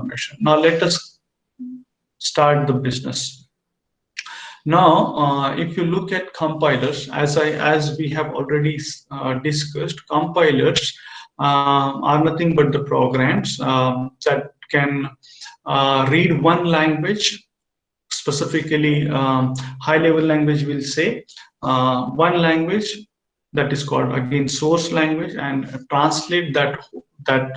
information. Now let us start the business. Now, if you look at compilers, as we have already discussed, compilers are nothing but the programs that can read one language, specifically high-level language will say one language that is called again source language, and translate that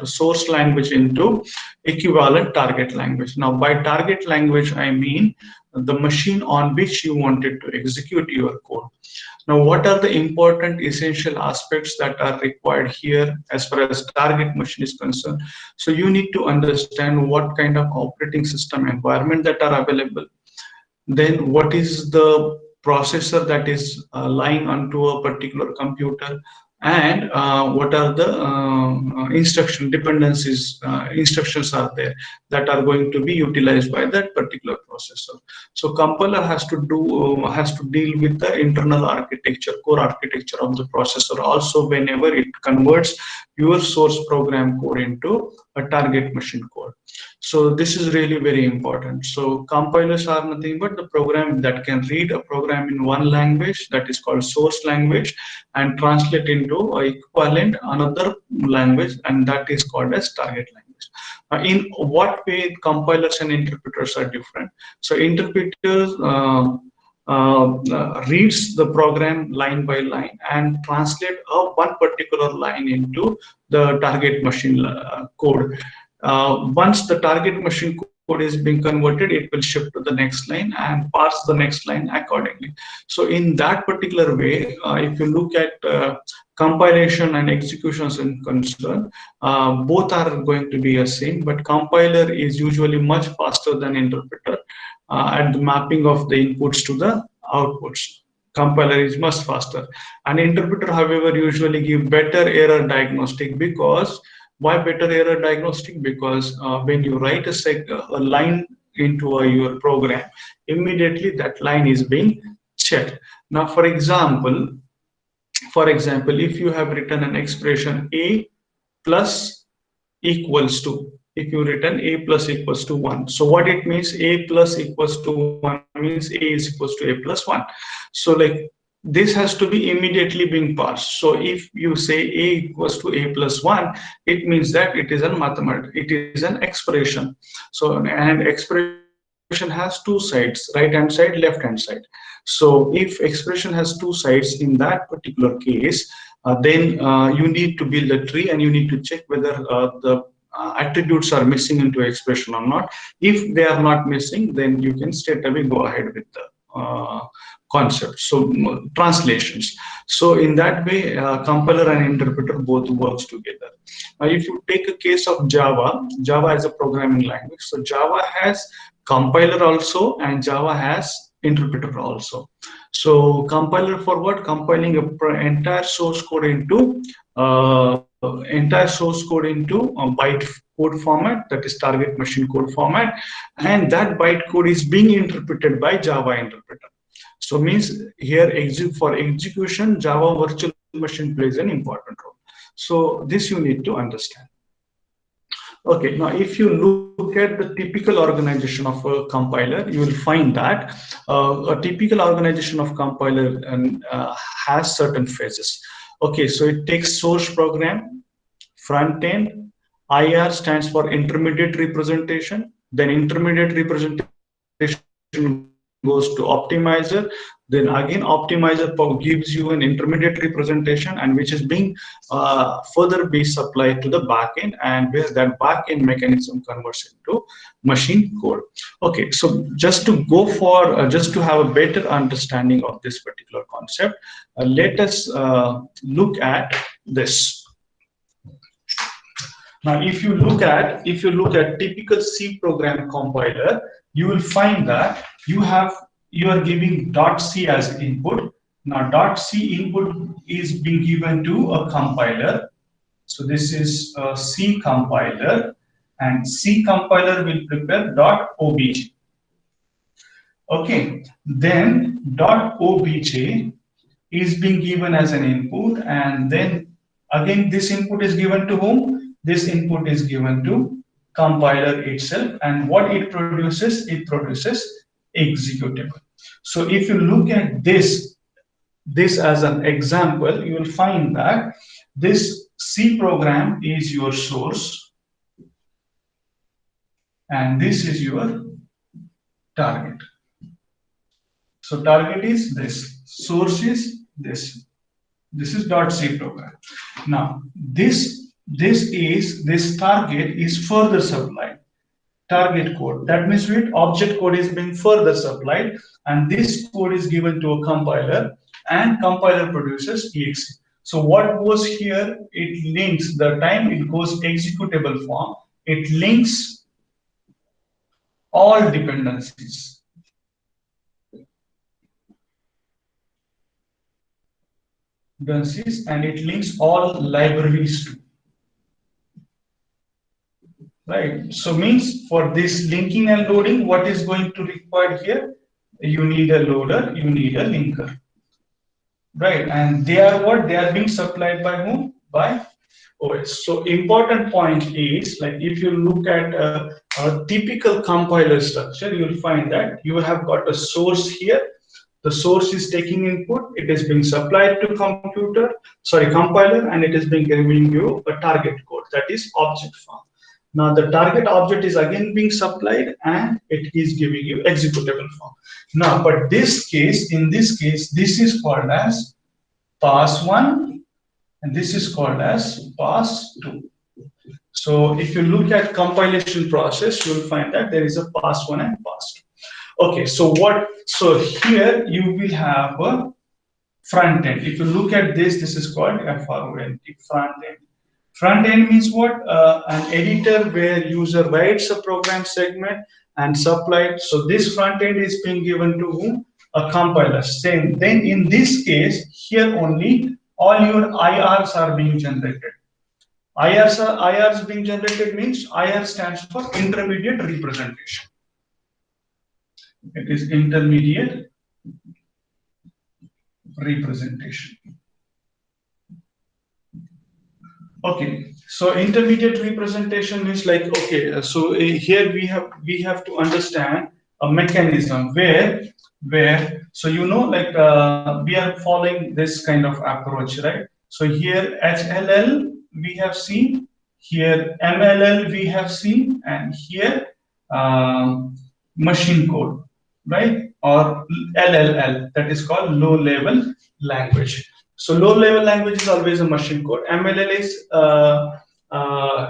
source language into equivalent target language. Now, by target language, I mean the machine on which you wanted to execute your code. Now, what are the important essential aspects that are required here as far as target machine is concerned? So you need to understand what kind of operating system environment that are available. Then what is the processor that is lying onto a particular computer, and what are the instruction dependencies, instructions are there that are going to be utilized by that particular processor. So compiler has to deal with the internal architecture, core architecture of the processor also, whenever it converts your source program code into a target machine code. So this is really very important. So compilers are nothing but the program that can read a program in one language, that is called source language, and translate into a equivalent another language, and that is called as target language. In what way compilers and interpreters are different? So interpreters reads the program line by line and translate one particular line into the target machine code. Once the target machine code is being converted, it will shift to the next line and pass the next line accordingly. So in that particular way, if you look at compilation and executions in concern, both are going to be the same, but compiler is usually much faster than interpreter at the mapping of the inputs to the outputs. Compiler is much faster, and interpreter, however, usually give better error diagnostic. Because why better error diagnostic? Because when you write a line into your program, immediately that line is being checked. Now, for example, if you have written an expression a plus equals to, if you written a plus equals to 1, so what it means, a plus equals to 1 means a is equals to a plus 1. So like this has to be immediately being passed. So if you say a equals to a plus 1, it means that it is a mathematical, it is an expression. So an expression has two sides, right hand side, left hand side. So if expression has two sides, in that particular case, then you need to build a tree, and you need to check whether the attributes are missing into expression or not. If they are not missing, then you can straight away go ahead with the concept. So translations. So in that way, compiler and interpreter both works together. If you take a case of Java is a programming language. So Java has compiler also, and Java has interpreter also. So compiler for what? Compiling a entire source code into a byte code format, that is target machine code format, and that byte code is being interpreted by Java interpreter. So means here for execution, Java virtual machine plays an important role. So this you need to understand. Okay, now if you look at the typical organization of a compiler, you will find that a typical organization of compiler has certain phases. Okay, so it takes source program, front end, IR stands for intermediate representation, then intermediate representation goes to optimizer, then again optimizer gives you an intermediate representation, and which is being further be supplied to the backend, and where that backend mechanism converts into machine code. Okay, so just to go for just to have a better understanding of this particular concept, let us look at this. Now, if you look at typical C program compiler, you will find that you are giving .c as input. Now, .c input is being given to a compiler. So this is a C compiler, and C compiler will prepare .obj. Okay, then .obj is being given as an input, and then again this input is given to whom? This input is given to compiler itself, and what it produces executable. So if you look at this as an example, you will find that this C program is your source and this is your target. So target is this, source is this. This is .C program. Now this target is further supplied. Target code. That means with object code is being further supplied, and this code is given to a compiler, and compiler produces exe. So what goes here? It links the time it goes executable form. It links all dependencies. And it links all libraries too. Right. So means for this linking and loading, what is going to require here? You need a loader, you need a linker. Right. And they are what? They are being supplied by whom? By OS. So important point is, like, if you look at a typical compiler structure, you'll find that you have got a source here. The source is taking input, it is being supplied to compiler, and it is being giving you a target code, that is object form. Now the target object is again being supplied and it is giving you executable form. Now, but in this case, this is called as pass 1 and this is called as pass 2. So if you look at compilation process, you will find that there is a pass 1 and pass 2. Okay, so here you will have a front end. If you look at this is called FRONT, front end. Front end means what? An editor where user writes a program segment and supplied. So this front end is being given to whom? A compiler. Same. Then in this case, here only all your IRs are being generated. IRs being generated means IR stands for intermediate representation. It is intermediate representation. Okay, so intermediate representation means like, okay, so here we have to understand a mechanism where so you know, like we are following this kind of approach, right? So here HLL we have seen, here MLL we have seen, and here machine code, right? Or LLL, that is called low level language. So low level language is always a machine code. MLL is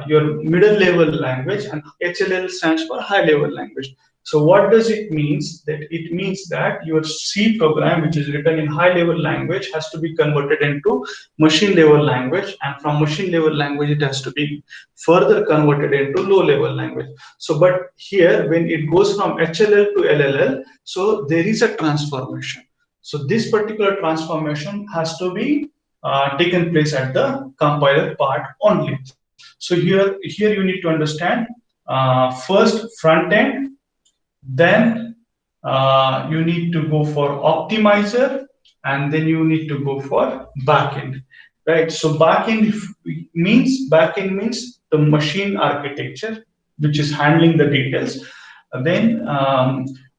your middle level language, and HLL stands for high level language. So what does it mean? That it means that your C program, which is written in high level language, has to be converted into machine level language, and from machine level language it has to be further converted into low level language. So but here when it goes from HLL to LLL, so there is a transformation. So this particular transformation has to be taken place at the compiler part only. So here you need to understand first front end, then you need to go for optimizer, and then you need to go for backend, right? So backend means the machine architecture, which is handling the details. Then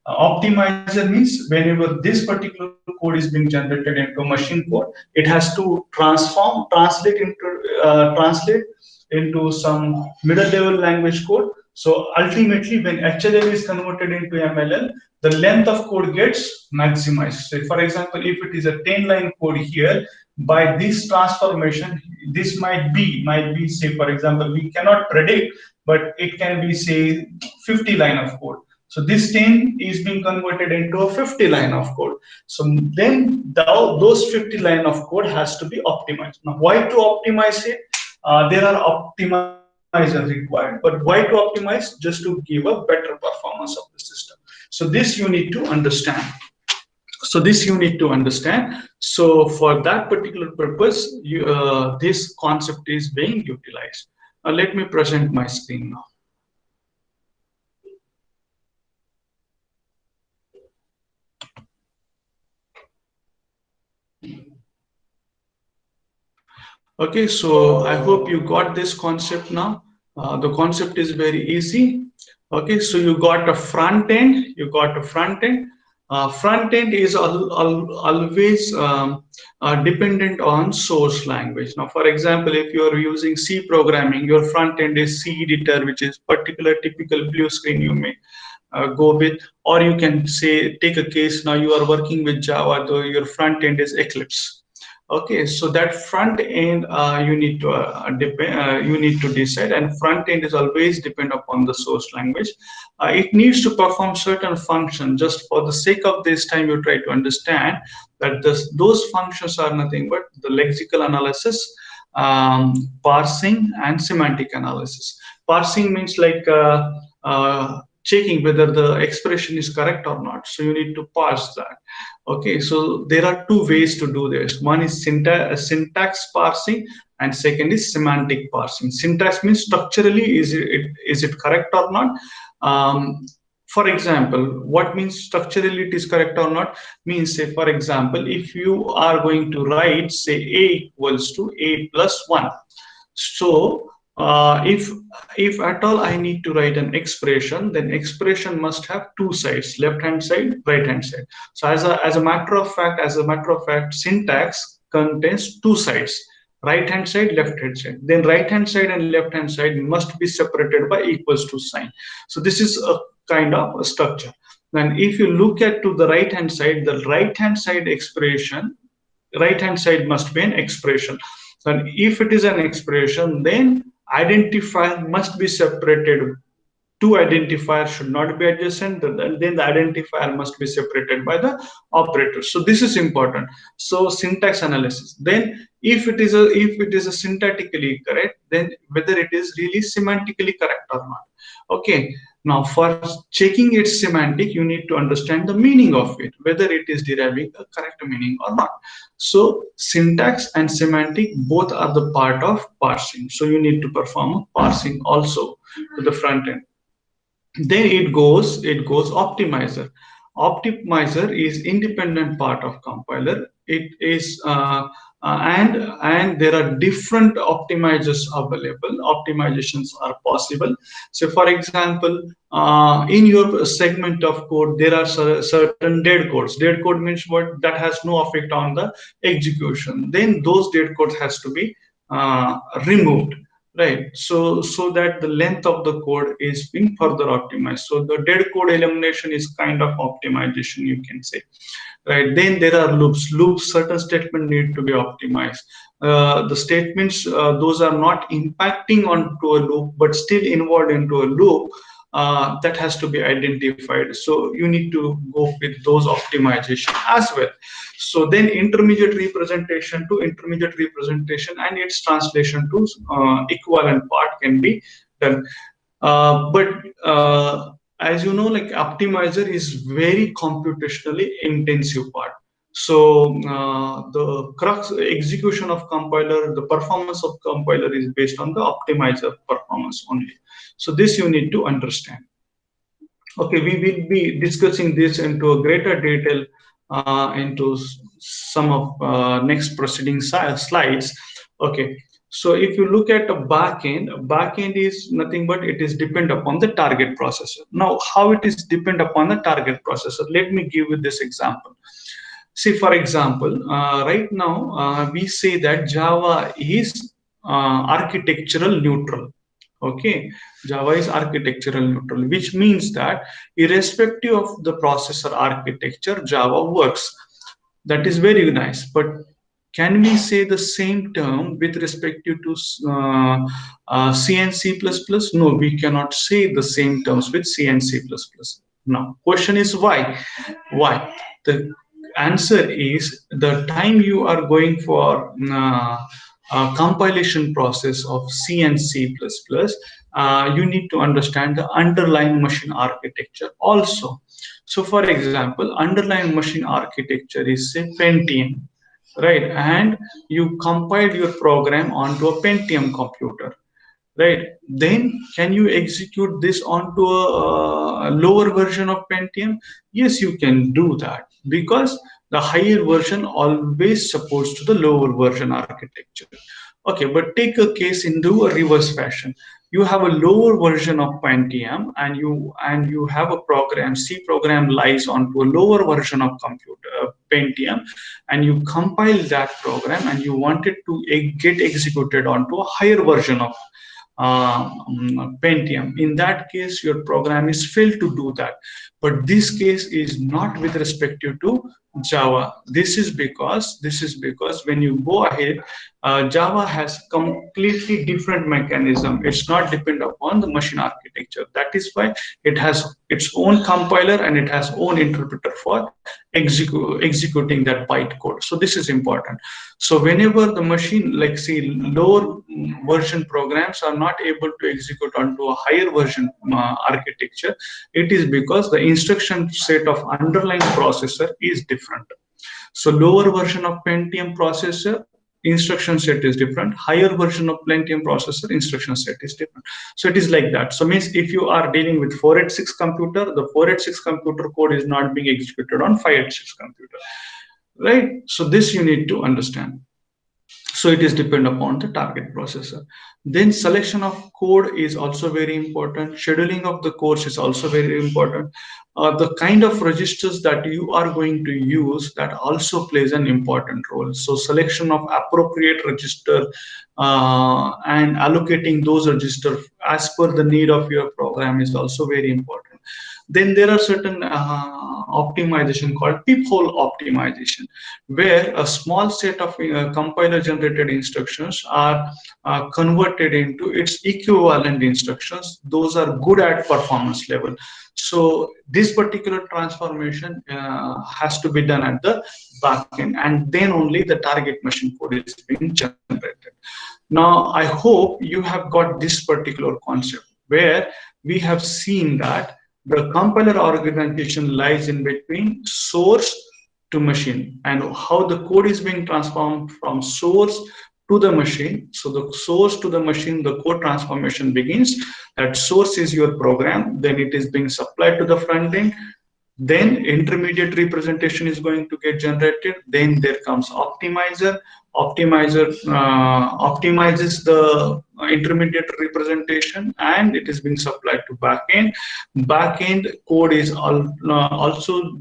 optimizer means whenever this particular code is being generated into machine code, it has to translate into some middle level language code. So ultimately, when HLL is converted into MLL, the length of code gets maximized. So for example, if it is a 10-line code here, by this transformation, this might be say, for example, we cannot predict, but it can be say 50 line of code. So this 10 is being converted into a 50 line of code. So then those 50 line of code has to be optimized. Now, why to optimize it? There are optimizers required, but why to optimize? Just to give a better performance of the system. So this you need to understand. So for that particular purpose, this concept is being utilized. Let me present my screen now. Okay, so I hope you got this concept now. The concept is very easy. Okay, so you got a front end, you got a front end. Front end is always dependent on source language. Now, for example, if you are using C programming, your front end is C editor, which is particular typical blue screen you may go with, or you can say take a case now you are working with Java, though your front end is Eclipse. Okay, so that front end you need to decide, and front end is always depend upon the source language. It needs to perform certain function. Just for the sake of this time, you try to understand that those functions are nothing but the lexical analysis, parsing, and semantic analysis. Parsing means like checking whether the expression is correct or not. So you need to parse that. Okay, so there are two ways to do this. One is syntax parsing, and second is semantic parsing. Syntax means structurally is it correct or not. For example, what means structurally it is correct or not means, say for example, if you are going to write say a equals to a plus 1. So if at all I need to write an expression, then expression must have two sides, left hand side, right hand side. So as a matter of fact, syntax contains two sides, right hand side, left hand side. Then right hand side and left hand side must be separated by equals to sign. So this is a kind of a structure. Then if you look at to the right hand side, the right hand side expression, right hand side must be an expression. And if it is an expression, then identifier must be separated. Two identifiers should not be adjacent, then the identifier must be separated by the operator. So this is important. So syntax analysis. Then if it is a syntactically correct, then whether it is really semantically correct or not. Okay, now for checking its semantic, you need to understand the meaning of it, whether it is deriving a correct meaning or not. So syntax and semantic both are the part of parsing. So you need to perform parsing also to the front end. Then it goes optimizer. Optimizer is independent part of compiler. It is and there are different optimizers available. Optimizations are possible. So for example, in your segment of code there are certain dead codes. Dead code means what? That has no effect on the execution. Then those dead codes has to be removed, right? So that the length of the code is being further optimized. So the dead code elimination is kind of optimization, you can say, right? Then there are loops. Certain statements need to be optimized. The statements, those are not impacting onto a loop but still involved into a loop, that has to be identified. So you need to go with those optimization as well. So then intermediate representation and its translation to equivalent part can be done. But as you know, like optimizer is very computationally intensive part. So the crux execution of compiler, the performance of compiler is based on the optimizer performance only. So this you need to understand. Okay, we will be discussing this into a greater detail into some of next proceeding slides. Okay, so if you look at a backend is nothing but it is depend upon the target processor. Now, how it is depend upon the target processor? Let me give you this example. See, for example, right now we say that Java is architectural neutral. Okay, Java is architectural neutral, which means that irrespective of the processor architecture, Java works. That is very nice. But can we say the same term with respect to C and C++? No, we cannot say the same terms with C and C++. Now, question is why? Why? The answer is the time you are going for compilation process of C and C++, you need to understand the underlying machine architecture also. So for example, underlying machine architecture is say Pentium, right? And you compiled your program onto a Pentium computer, right? Then can you execute this onto a lower version of Pentium? Yes, you can do that, because the higher version always supports to the lower version architecture. Okay, but take a case into a reverse fashion. you have a lower version of Pentium, and you have a program, C program lies onto a lower version of computer Pentium, and you compile that program and you want it to get executed onto a higher version of Pentium. In that case, your program is failed to do that. But this case is not with respect to Java. This is because when you go ahead, Java has completely different mechanism. It's not dependent upon the machine architecture. That is why it has its own compiler and it has own interpreter for executing that bytecode. So this is important. So whenever the machine, like say lower version programs are not able to execute onto a higher version architecture, it is because the instruction set of underlying processor is different. So lower version of Pentium processor, instruction set is different. Higher version of Pentium processor, instruction set is different. So it is like that. So means if you are dealing with 486 computer, the 486 computer code is not being executed on 586 computer, right? So this you need to understand. So it is depend upon the target processor. Then selection of code is also very important. Scheduling of the course is also very important. The kind of registers that you are going to use, that also plays an important role. So selection of appropriate register and allocating those registers as per the need of your program is also very important. Then there are certain optimization called peephole optimization, where a small set of compiler generated instructions are converted into its equivalent instructions. Those are good at performance level. So this particular transformation has to be done at the back end, and then only the target machine code is being generated. Now I hope you have got this particular concept, where we have seen that the compiler organization lies in between source to machine, and how the code is being transformed from source to the machine. So the source to the machine, the code transformation begins. That source is your program, then it is being supplied to the front end, then intermediate representation is going to get generated. Then there comes optimizer. Optimizer optimizes the intermediate representation, and it is being supplied to backend. Backend code is also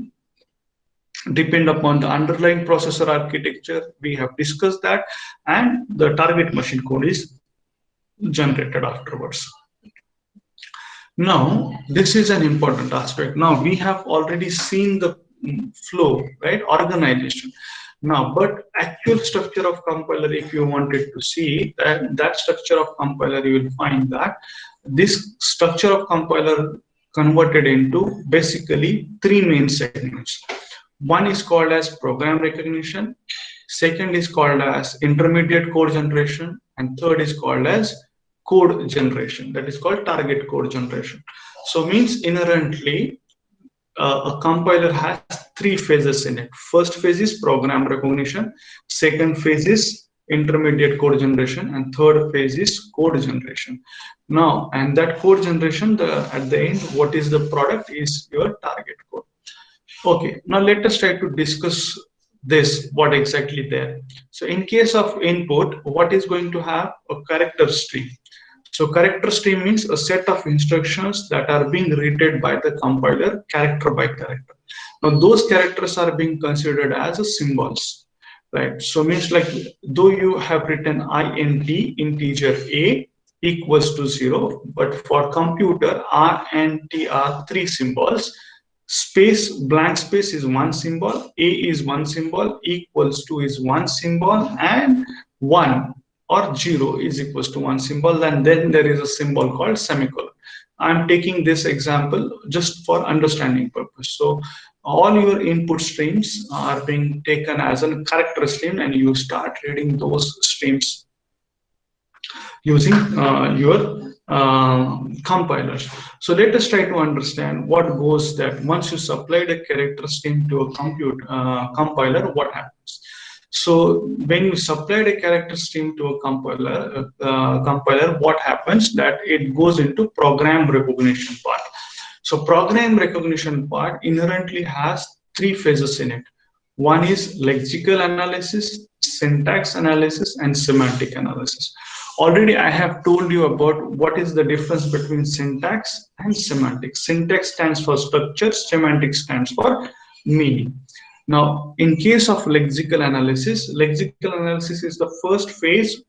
depend upon the underlying processor architecture. We have discussed that, and the target machine code is generated afterwards. Now, this is an important aspect. Now, we have already seen the flow, right? Organization. Now, but actual structure of compiler, if you wanted to see that structure of compiler, you will find that this structure of compiler converted into basically three main segments. One is called as program recognition, second is called as intermediate code generation, and third is called as code generation, that is called target code generation. So means inherently a compiler has three phases in it. First phase is program recognition, second phase is intermediate code generation, and third phase is code generation. Now, and that code generation, at the end, what is the product is your target code. Okay, now let us try to discuss this, what exactly there. So in case of input, what is going to have a character stream. So character stream means a set of instructions that are being read by the compiler character by character. Now those characters are being considered as a symbols, right? So means like though you have written int integer a equals to 0, but for computer r and t are three symbols. Space, blank space is one symbol, a is one symbol, equals to is one symbol, and 1 or 0 is equals to one symbol, and then there is a symbol called semicolon. I'm taking this example just for understanding purpose. So all your input streams are being taken as a character stream, and you start reading those streams using your compilers. So let us try to understand what goes that once you supplied a character stream to a compiler, what happens. So when you supplied a character stream to a compiler, what happens that it goes into program recognition part. So program recognition part inherently has three phases in it. One is lexical analysis, syntax analysis, and semantic analysis. Already I have told you about what is the difference between syntax and semantics. Syntax stands for structure, semantics stands for meaning. Now, in case of lexical analysis is the first phase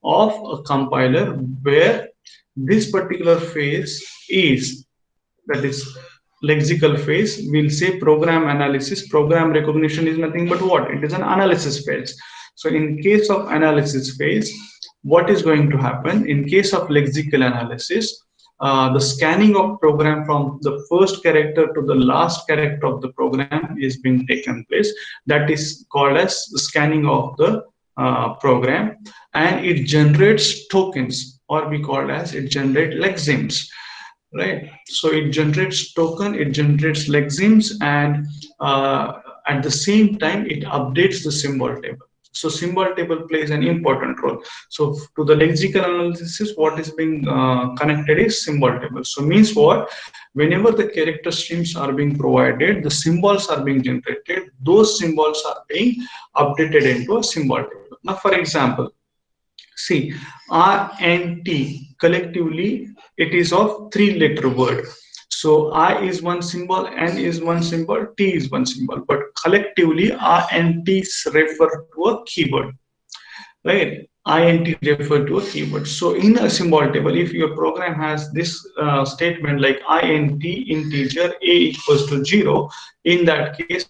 of a compiler where this particular phase is, that is lexical phase. We'll say program analysis. Program recognition is nothing but what? It is an analysis phase. So in case of analysis phase, what is going to happen in case of lexical analysis? The scanning of program from the first character to the last character of the program is being taken place. That is called as the scanning of the program, and it generates tokens, or we call as it generates lexemes, right? So it generates token, it generates lexemes, and at the same time it updates the symbol table. So symbol table plays an important role. So to the lexical analysis, what is being connected is symbol table. So means what? Whenever the character streams are being provided, the symbols are being generated, those symbols are being updated into a symbol table. Now for example, see, R and T collectively it is of 3-letter word. So I is one symbol, N is one symbol, T is one symbol, but collectively R and T refer to a keyword, right? INT refer to a keyword. So in a symbol table, if your program has this statement like INT integer a equals to 0, in that case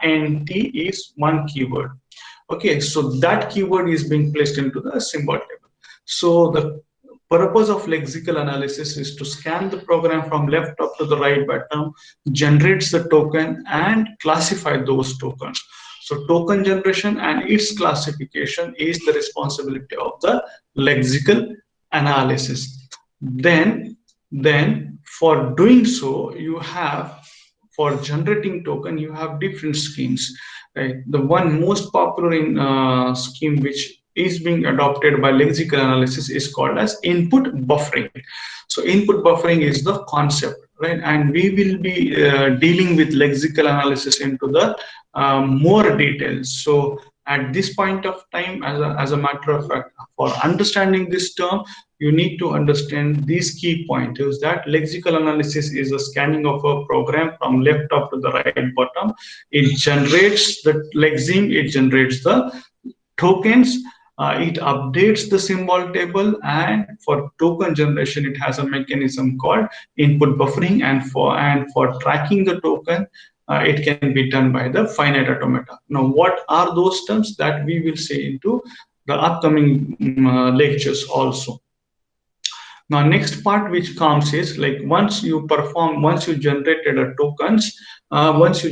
INT is one keyword. Okay, so that keyword is being placed into the symbol table. So the purpose of lexical analysis is to scan the program from left up to the right bottom, generates the token and classify those tokens. So token generation and its classification is the responsibility of the lexical analysis. Then for doing so, you have, for generating token, you have different schemes. Right? The one most popular in scheme which is being adopted by lexical analysis is called as input buffering. So input buffering is the concept, right? And we will be dealing with lexical analysis into the more details. So at this point of time, as a matter of fact, for understanding this term, you need to understand these key pointers, that lexical analysis is a scanning of a program from left up to the right bottom. It generates the lexeme, it generates the tokens, it updates the symbol table, and for token generation it has a mechanism called input buffering, and for tracking the token it can be done by the finite automata. Now what are those terms that we will say into the upcoming lectures also. Now next part which comes is like once you generated a tokens, once you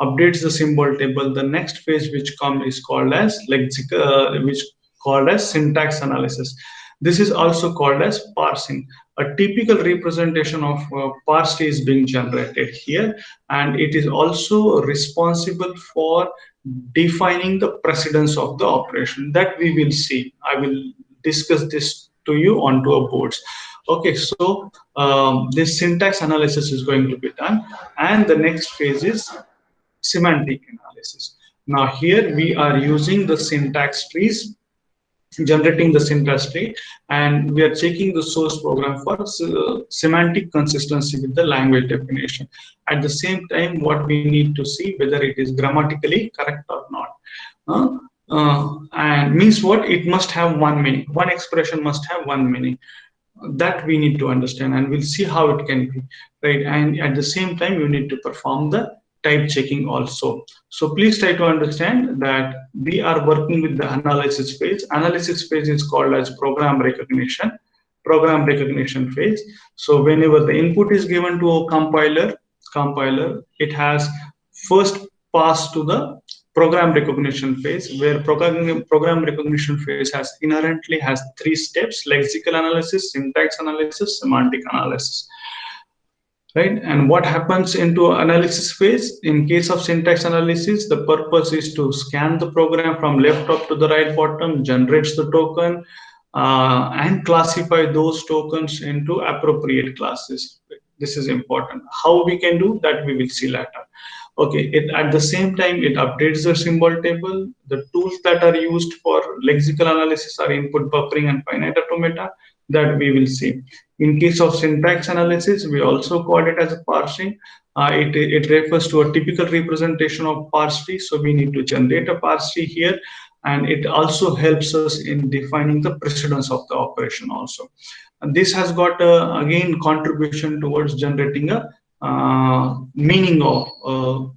updates the symbol table, the next phase which comes is called as syntax analysis. This is also called as parsing. A typical representation of parsed is being generated here, and it is also responsible for defining the precedence of the operation that we will see. I will discuss this to you onto a boards. Okay, so this syntax analysis is going to be done, and the next phase is semantic analysis. Now here we are using the syntax trees, generating the syntax tree, and we are checking the source program for semantic consistency with the language definition. At the same time, what we need to see whether it is grammatically correct or not. And means what? It must have one meaning. One expression must have one meaning. That we need to understand, and we'll see how it can be, right? And at the same time, you need to perform the type checking also. So please try to understand that we are working with the analysis phase. Analysis phase is called as program recognition phase. So whenever the input is given to a compiler, it has first passed to the program recognition phase, where program recognition phase inherently has 3 steps: lexical analysis, syntax analysis, semantic analysis. Right? And what happens into analysis phase? In case of syntax analysis, the purpose is to scan the program from left up to the right bottom, generates the token, and classify those tokens into appropriate classes. This is important. How we can do that, we will see later. Okay, at the same time, it updates the symbol table. The tools that are used for lexical analysis are input buffering and finite automata that we will see. In case of syntax analysis, we also call it as a parsing. It refers to a typical representation of parse tree. So we need to generate a parse tree here, and it also helps us in defining the precedence of the operation also. And this has got again contribution towards generating a meaning of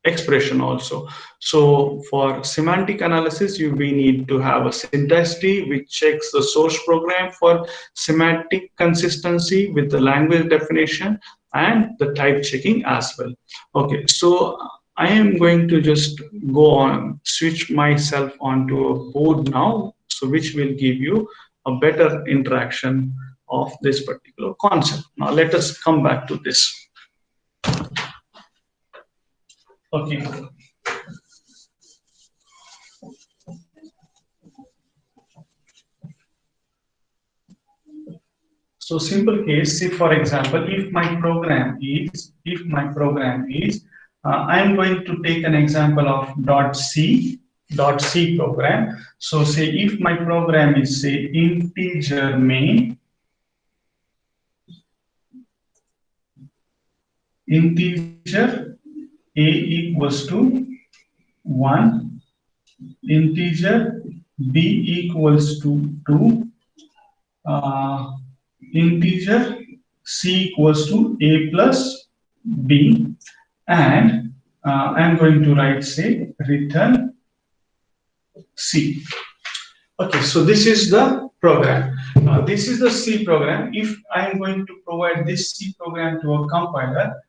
expression also. So for semantic analysis, we need to have a syntax tree which checks the source program for semantic consistency with the language definition and the type checking as well. Okay, so I am going to just go on, switch myself onto a board now, so which will give you a better interaction of this particular concept. Now let us come back to this. Okay. So simple case, say for example, if my program is, I am going to take an example of .c program. So say if my program is say integer main, integer a equals to 1, integer b equals to 2, integer c equals to a plus b, and I'm going to write say return c. Okay, so this is the program. This is the C program. If I am going to provide this C program to a compiler,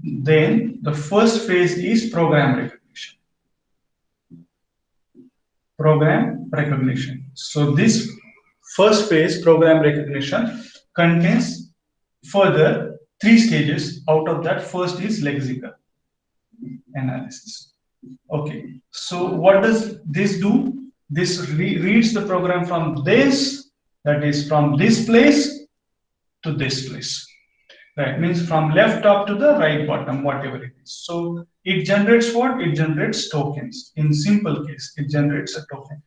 then the first phase is program recognition. So this first phase, program recognition, contains further 3 stages. Out of that, first is lexical analysis. Okay, so what does this do? This reads the program from this, that is from this place to this place. Right, means from left top to the right bottom, whatever it is. So it generates what? It generates tokens. In simple case, it generates a token.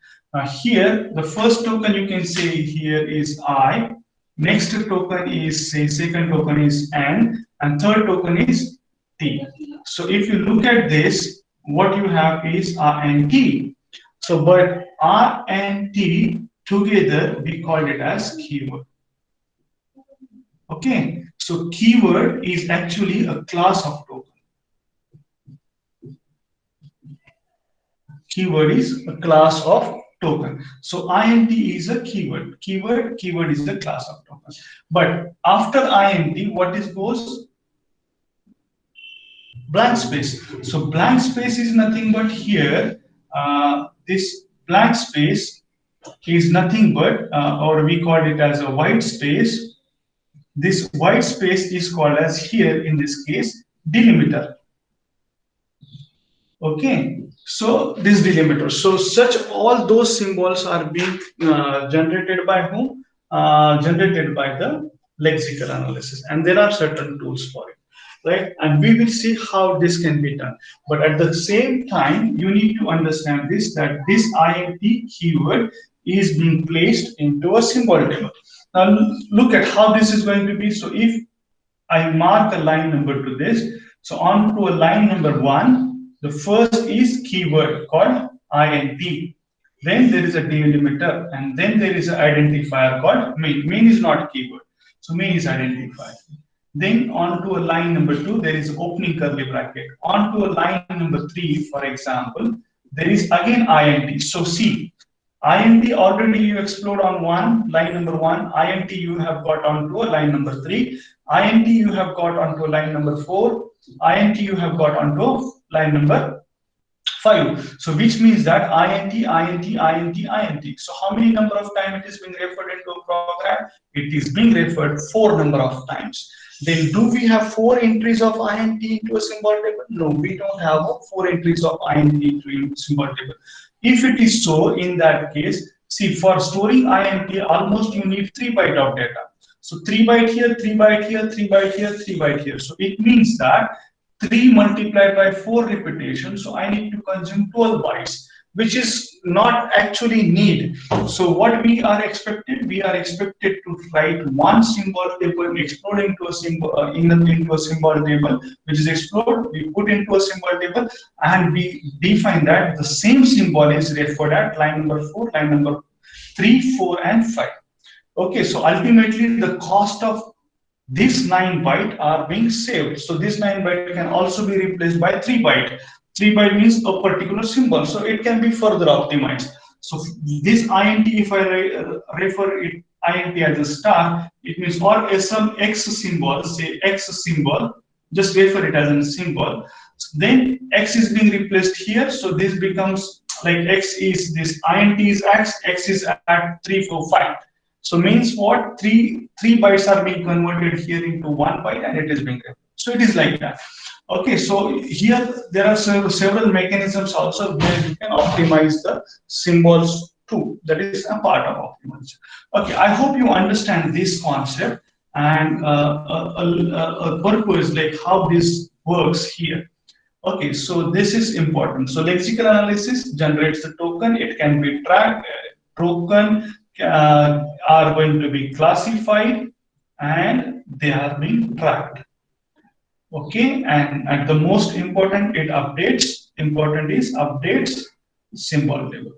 Here, the first token you can say here is I. Next token is say second token is N, and third token is T. So if you look at this, what you have is R and T. So, but R and T together we call it as keyword. Okay, so keyword is actually a class of token. Keyword is a class of token. So int is a keyword. Keyword is a class of token. But after int, what is goes? Blank space. So blank space is nothing but here. This blank space is nothing but, or we call it as a white space. This white space is called as here in this case delimiter. Okay, so this delimiter. So such all those symbols are being generated by whom? Generated by the lexical analysis, and there are certain tools for it, right? And we will see how this can be done. But at the same time, you need to understand this, that this int keyword is being placed into a symbol table. Now look at how this is going to be. So if I mark a line number to this, so on to a line number 1, the first is keyword called int. Then there is a delimiter, and then there is an identifier called main. Main is not keyword, so main is identifier. Then on to a line number 2, there is opening curly bracket. On to a line number 3, for example, there is again int. So see, int already you explored on line number 1, int you have got onto a line number 3, int you have got onto a line number 4, int you have got onto line number 5. So which means that int. So how many number of times it is being referred into a program? It is being referred 4 number of times. Then do we have 4 entries of int into a symbol table? No, we don't have 4 entries of int into a symbol table. If it is so, in that case, see, for storing int, almost you need 3 bytes of data. So 3 byte here, 3 byte here, 3 byte here, 3 byte here. So it means that 3 multiplied by 4 repetitions. So I need to consume 12 bytes, which is not actually need. So what we are expected? We are expected to write one symbol table, explode into a symbol into a symbol table, which is explode. We put into a symbol table, and we define that the same symbol is referred at line number 4, line number 3, 4, and 5. Okay, so ultimately the cost of these 9 byte are being saved. So this 9 byte can also be replaced by 3 byte. 3 byte means a particular symbol, so it can be further optimized. So this int, if I refer it int as a star, it means or some x symbol, say x symbol, just refer it as a symbol. Then x is being replaced here, so this becomes like x is this int is x is at 3, 4, 5. So means what? Three bytes are being converted here into 1 byte, and it is being read. So it is like that. Okay, so here there are several mechanisms also where you can optimize the symbols too. That is a part of optimization. Okay, I hope you understand this concept and a purpose like how this works here. Okay, so this is important. So lexical analysis generates the token. It can be tracked. Token are going to be classified, and they are being tracked. Okay, and the most important, it updates. Important is updates symbol table.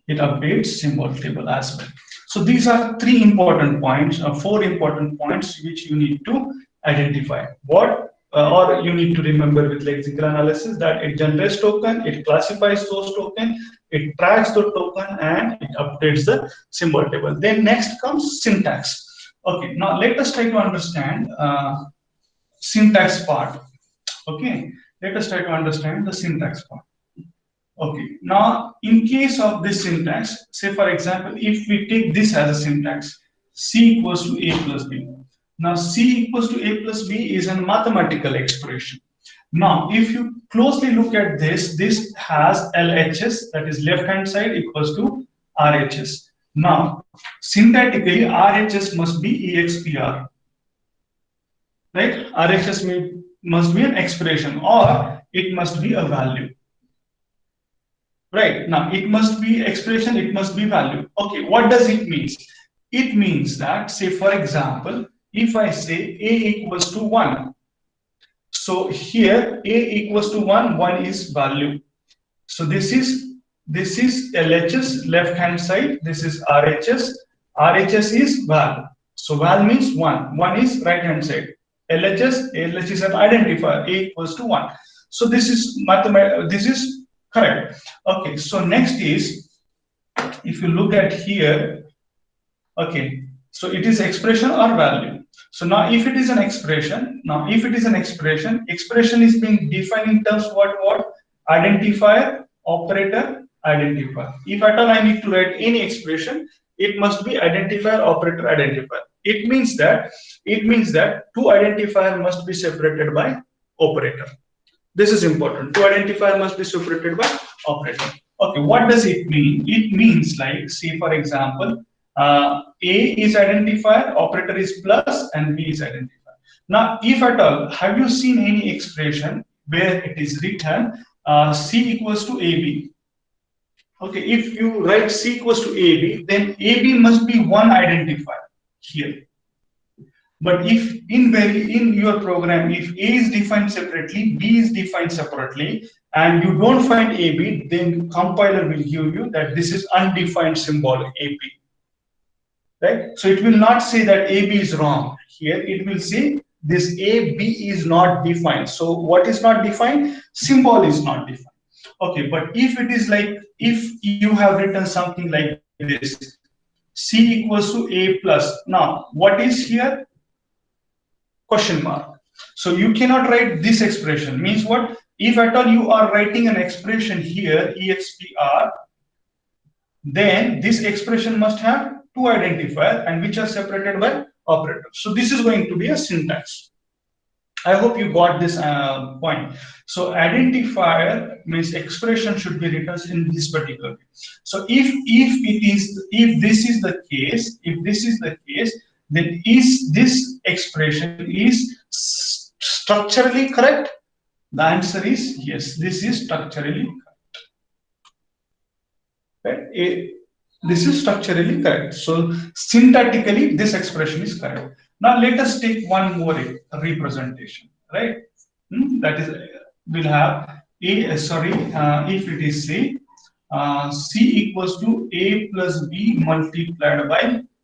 It updates symbol table as well. So these are 3 important points, 4 important points which you need to identify. What or you need to remember with lexical analysis that it generates token, it classifies those token, it tracks the token, and it updates the symbol table. Then next comes syntax. Okay, now let us try to understand syntax part. Okay, let us try to understand the syntax part. Okay, now in case of this syntax, say for example, if we take this as a syntax, C equals to A plus B. Now C equals to A plus B is a mathematical expression. Now if you closely look at this, this has LHS, that is left hand side, equals to RHS. Now syntactically RHS must be EXPR, right? RHS must be an expression, or it must be a value. Right, now it must be expression, it must be value. Okay, what does it mean? It means that, say for example, if I say A equals to 1, so here A equals to 1, 1 is value. So this is LHS left hand side, this is RHS. RHS is val. So val means 1, 1 is right hand side. LHS is an identifier, A equals to 1. So this is mathematical, this is correct. Okay, so next is, if you look at here, okay, so it is expression or value. So now if it is an expression, expression is being defined in terms of what? Identifier, operator, identifier. If at all I need to write any expression, it must be identifier, operator, identifier. It means that two identifier must be separated by operator. This is important. Two identifier must be separated by operator. Okay, what does it mean? It means like, say for example, A is identifier, operator is plus, and B is identifier. Now, if at all, have you seen any expression where it is written C equals to AB? Okay, if you write C equals to AB, then AB must be one identifier here. But if in your program, if A is defined separately, B is defined separately, and you don't find AB, then compiler will give you that this is undefined symbol AB. Right? So it will not say that AB is wrong. Here it will say this AB is not defined. So what is not defined? Symbol is not defined. Okay, but if it is like, if you have written something like this, C equals to A plus. Now, what is here? Question mark. So you cannot write this expression. Means what? If at all you are writing an expression here, EXPR, then this expression must have two identifiers and which are separated by operator. So this is going to be a syntax. I hope you got this point. So identifier means expression should be written in this particular way. So if this is the case, then is this expression is structurally correct? The answer is yes. This is structurally correct. This is structurally correct. So syntactically, this expression is correct. Now let us take one more representation, right? That is, we'll have if it is C, C equals to A plus B multiplied by